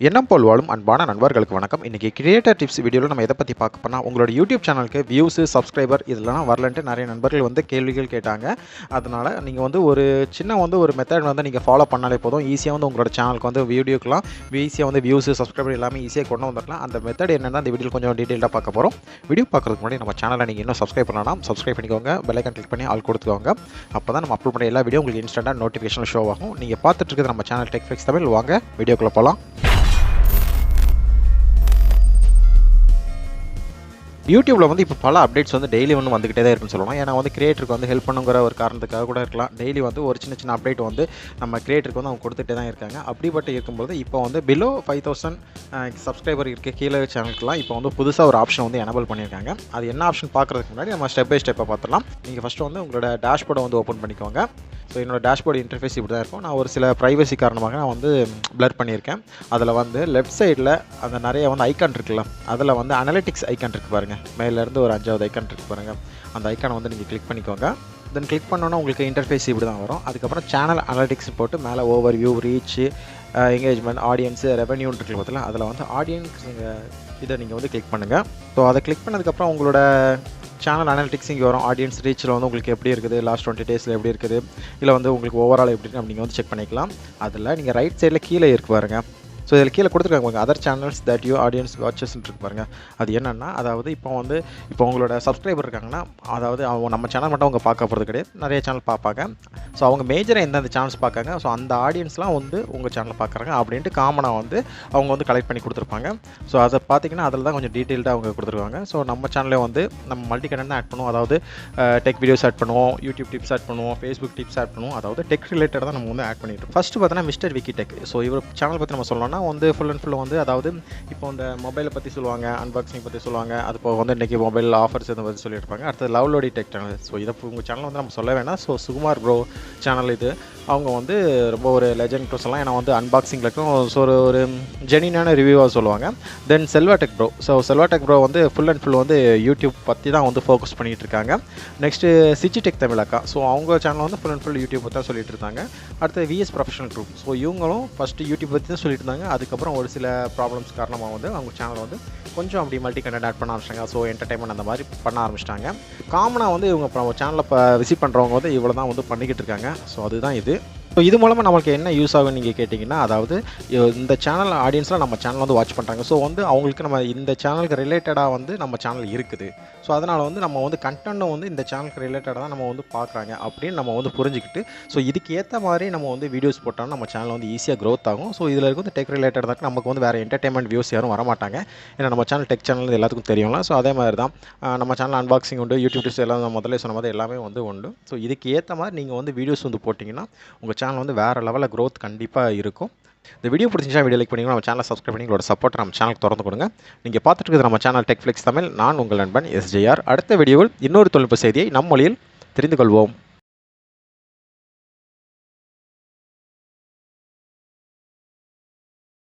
எண்ணம் போல் வாழும் அன்பான நண்பர்களுக்கு வணக்கம். இன்றைக்கி கிரியேட்டர் டிப்ஸ் வீடியோவில் நம்ம எதை பற்றி பார்க்க போனால், உங்களோட யூடியூப் சேனலுக்கு வியூஸு சப்ஸ்கிரைபர் இதெல்லாம் வரலன்ட்டு நிறைய நண்பர்கள் வந்து கேள்விகள் கேட்டாங்க. அதனால் நீங்கள் வந்து ஒரு மெத்தட் வந்து நீங்கள் ஃபாலோ பண்ணாலே போதும். ஈஸியாக வந்து உங்களோட சேனலுக்கு வந்து வீடியோக்கெலாம் ஈஸியாக வந்து வியூஸு சப்ஸ்கிரைபர் எல்லாமே ஈஸியாக கொண்டு வந்துடலாம். அந்த மெத்தட் என்னென்னா அந்த வீடியோ கொஞ்சம் டீட்டெயிலாக பார்க்க போகிறோம். வீடியோ பார்க்குறதுக்கு முன்னாடி நம்ம சேனலை நீங்கள் இன்னும் சப்ஸ்கிரைப் பண்ணலாம், சப்ஸ்கிரைப் பண்ணிக்கோங்க, பெல் ஐகான் கிளிக் பண்ணி ஆல் கொடுத்துக்கோங்க. அப்போ தான் நம்ம அப்லோட் பண்ண எல்லா வீடியோ உங்களுக்கு இன்ஸ்டன்ட்டாக நோட்டிஃபிகேஷன் ஷோ ஆகும். நீங்கள் பார்த்துட்டு இருக்கிறது நம்ம சேனல் டெக்ஃப்ளிக்ஸ் தமிழ். வாங்க வீடியோக்குள்ளே போகலாம். யூடியூப்பில் வந்து இப்போ பல அப்டேட்ஸ் வந்து டெய்லி ஒன்று வந்துக்கிட்டே தான் இருக்குன்னு சொல்லலாம். ஏன்னா வந்து கிரியேட்டருக்கு வந்து ஹெல்ப் பண்ணுங்கிற ஒரு காரணத்துக்காக கூட இருக்கலாம். டெய்லி வந்து ஒரு சின்ன சின்ன அப்டேட் வந்து நம்ம கிரியேட்டருக்கு வந்து அவங்க கொடுத்துட்டே தான் இருக்காங்க. அப்படிப்பட்டு இருக்கும்போது இப்போ வந்து பிலோ 5000 சப்ஸ்கிரைபர் இருக்க கீழே சேனலுக்குலாம் இப்போ வந்து புதுசாக ஒரு ஆப்ஷன் வந்து எனபிள் பண்ணியிருக்காங்க. அது என்ன ஆப்ஷன் பார்க்குறதுக்கு முன்னாடி நம்ம ஸ்டெப் பை ஸ்டெப்பாக பார்த்துடலாம். நீங்கள் ஃபஸ்ட்டு வந்து உங்களோட டேஷ்போர்டை வந்து ஓப்பன் பண்ணிக்கோங்க. ஸோ என்னோடய டேஷ்போர்டு இன்டர்ஃபேஸ் இப்படி தான் இருக்கும். நான் ஒரு சில ப்ரைவசி காரணமாக நான் வந்து பிளர் பண்ணியிருக்கேன். அதில் வந்து லெஃப்ட் சைடில் அந்த நிறைய வந்து ஐக்கான் இருக்குல்ல, அதில் வந்து அனலிட்டிக்ஸ் ஐக்கான் இருக்குது பாருங்கள். மேலேருந்து ஒரு 5வது ஐக்கான் இருக்குது பாருங்கள். அந்த ஐக்கானை வந்து நீங்கள் கிளிக் பண்ணிக்கோங்க. தென் கிளிக் பண்ணோன்னா உங்களுக்கு இன்டர்ஃபேஸ் இப்படி தான் வரும். அதுக்கப்புறம் சேனல் அனலிட்டிக்ஸ் போட்டு மேலே overview, reach, engagement, audience, ரெவன்யூன்னு இருக்குது பார்த்தீங்களா, அதில் வந்து ஆடியன்ஸ் இதை நீங்கள் வந்து கிளிக் பண்ணுங்கள். ஸோ அதை கிளிக் பண்ணதுக்கப்புறம் உங்களோட சேனல் அனலிட்டிக்ஸ் இங்கே வரும். ஆடியன்ஸ் ரீச்சில் வந்து உங்களுக்கு எப்படி இருக்குது, லாஸ்ட் 20 டேஸில் எப்படி இருக்குது, இல்லை வந்து உங்களுக்கு ஓவரால் எப்படி இருக்குது நீங்கள் வந்து செக் பண்ணிக்கலாம். அதில் நீங்கள் ரைட் சைடில் கீழே இருக்கு பாருங்கள். ஸோ இதில் கீழே கொடுத்துருக்காங்க other channels that you audience வாட்சஸ்ன்னு இருக்கு பாருங்கள். அது என்னென்னா, அதாவது இப்போ உங்களோட சப்ஸ்கிரைபர் இருக்காங்கன்னா, அதாவது அவங்க நம்ம சேனல் மட்டும் அவங்க பார்க்க போகிறது கிடையாது, நிறைய சேனல் பார்ப்பாங்க. ஸோ அவங்க மேஜராக எந்தெந்த சேனல்ஸ் பார்க்காங்க, ஸோ அந்த ஆடியன்ஸ்லாம் வந்து உங்கள் சேனல் பார்க்குறாங்க அப்படின்ட்டு காமனாக வந்து அவங்க வந்து கலெக்ட் பண்ணி கொடுத்துருப்பாங்க. ஸோ அதை பார்த்தீங்கன்னா அதில் தான் கொஞ்சம் டீட்டெயில்டாக அவங்க கொடுத்துருவாங்க. ஸோ நம்ம சேனலில் வந்து நம்ம மல்டி கண்டென்ட் தான் ஆட் பண்ணுவோம். அதாவது டெக் வீடியோஸ் ஆட் பண்ணுவோம், யூடியூப் டிப்ஸ் ஆட் பண்ணுவோம், ஃபேஸ்புக் டிப்ஸ் ஆட் பண்ணுவோம். அதாவது டெக் ரிலேட்டடாக தான் நம்ம வந்து ஆட் பண்ணிட்டு. ஃபஸ்ட்டு பார்த்தீங்கன்னா மிஸ்டர் விக்கி டெக். ஸோ இவர் சேனல் பற்றி நம்ம சொல்லணும்னா வந்து ஃபுல் அண்ட் ஃபுல் வந்து, அதாவது இப்போ இந்த மொபைலை பற்றி சொல்லுவாங்க, அன்பாக்சிங் பற்றி சொல்லுவாங்க. அது போக வந்து இன்றைக்கி மொபைல் ஆஃபர்ஸ் இதை பற்றி சொல்லியிருப்பாங்க. அடுத்தது லவ்லோடி டெக் சேனல். ஸோ இதை உங்கள் சேனல் வந்து நம்ம சொல்ல வேணாம். ஸோ சுகுமார் ப்ரோ சேனல் இது. அவங்க வந்து ரொம்ப ஒரு லெஜண்ட் ப்ரோ சொல்லலாம். ஏன்னா வந்து அன்பாக்சிங்கில் இருக்கும். ஸோ ஒரு ஜெனினான ரிவ்யூவாக சொல்லுவாங்க. Then Selva tech bro. So Selva tech bro வந்து ஃபுல் அண்ட் ஃபுல் வந்து யூடியூப் பற்றி தான் வந்து ஃபோக்கஸ் பண்ணிகிட்டு இருக்காங்க. நெக்ஸ்ட்டு சிச்சி டெக் தமிழ் அக்கா. ஸோ அவங்க சேனல் வந்து ஃபுல் அண்ட் ஃபுல் யூடியூப் பற்றி தான் சொல்லிட்டு இருந்தாங்க. அடுத்து விஎஸ் ப்ரொஃபஷனல் குரூப். ஸோ இவங்களும் ஃபஸ்ட்டு யூடியூப் பற்றி தான் சொல்லிட்டு இருந்தாங்க. அதுக்கப்புறம் ஒரு சில ப்ராப்ளம்ஸ் காரணமாக வந்து அவங்க சேனல் வந்து கொஞ்சம் அப்படி மல்டி கண்டென்ட் ஆட் பண்ண ஆரம்பிச்சிட்டாங்க. ஸோ என்டர்டைன்மெண்ட் அந்த மாதிரி பண்ண ஆரம்பிச்சிட்டாங்க. காமனாக வந்து இவங்க சேனலில் இப்போ விசிட் பண்ணுறவங்க வந்து இவ்வளோ தான் வந்து பண்ணிக்கிட்டு இருக்காங்க. ஸோ அதுதான் இது. ஸோ இது மூலமாக நம்மளுக்கு என்ன யூஸ் ஆகும்னு நீங்கள் கேட்டிங்கன்னா, அதாவது இந்த சேனல் ஆடியன்ஸ்லாம் நம்ம சேனல் வந்து வாட்ச் பண்ணுறாங்க. ஸோ வந்து அவங்களுக்கு நம்ம இந்த சேனலுக்கு ரிலேட்டடாக வந்து நம்ம சேனல் இருக்குது. ஸோ அதனால் வந்து நம்ம வந்து கண்டென்ட்டும் வந்து இந்த சேனலுக்கு ரிலேட்டடாக தான் நம்ம வந்து பார்க்குறாங்க அப்படின்னு நம்ம வந்து புரிஞ்சுக்கிட்டு, ஸோ இதுக்கு ஏற்ற மாதிரி நம்ம வந்து வீடியோஸ் போட்டாலும் நம்ம சேனல் வந்து ஈஸியாக க்ரோத் ஆகும். ஸோ இதில் வந்து டெக் ரிலேட்டடாக தான் நமக்கு வந்து வேறு என்டர்டைன்மெண்ட் வியூஸ் யாரும் வரமாட்டாங்க. ஏன்னா நம்ம சேனல் டெக் சேனல் எல்லாத்துக்கும் தெரியும்ல. ஸோ அதே மாதிரி தான் நம்ம சேனல் அன்பாக்சிங் உண்டு, யூடியூப் டிப்ஸ் எல்லாம் நான் முதல்ல சொன்ன மாதிரி எல்லாமே வந்து உண்டு. ஸோ இதுக்கு ஏற்ற மாதிரி நீங்கள் வந்து வீடியோஸ் வந்து போட்டிங்கன்னா உங்கள் சேனல் வந்து வேறு லெவலில் க்ரோத் கண்டிப்பாக இருக்கும். இந்த வீடியோ பிடிச்சிருந்தா வீடியோ லைக் பண்ணிங்கன்னா நம்ம சேனலை சப்ஸ்கிரைப் பண்ணி உங்களோட சப்போர்ட் நம்ம சேனலுக்கு திறந்து கொடுங்க. நீங்கள் பார்த்துட்டு இருக்கிறது நம்ம சேனல் டெக்ஃப்ளிக்ஸ் தமிழ். நான் உங்கள் நண்பன் S.J.R. அடுத்த வீடியோவில் இன்னொரு தொழில்நுட்ப செய்தியை நம் மொழியில் தெரிந்து கொள்வோம்.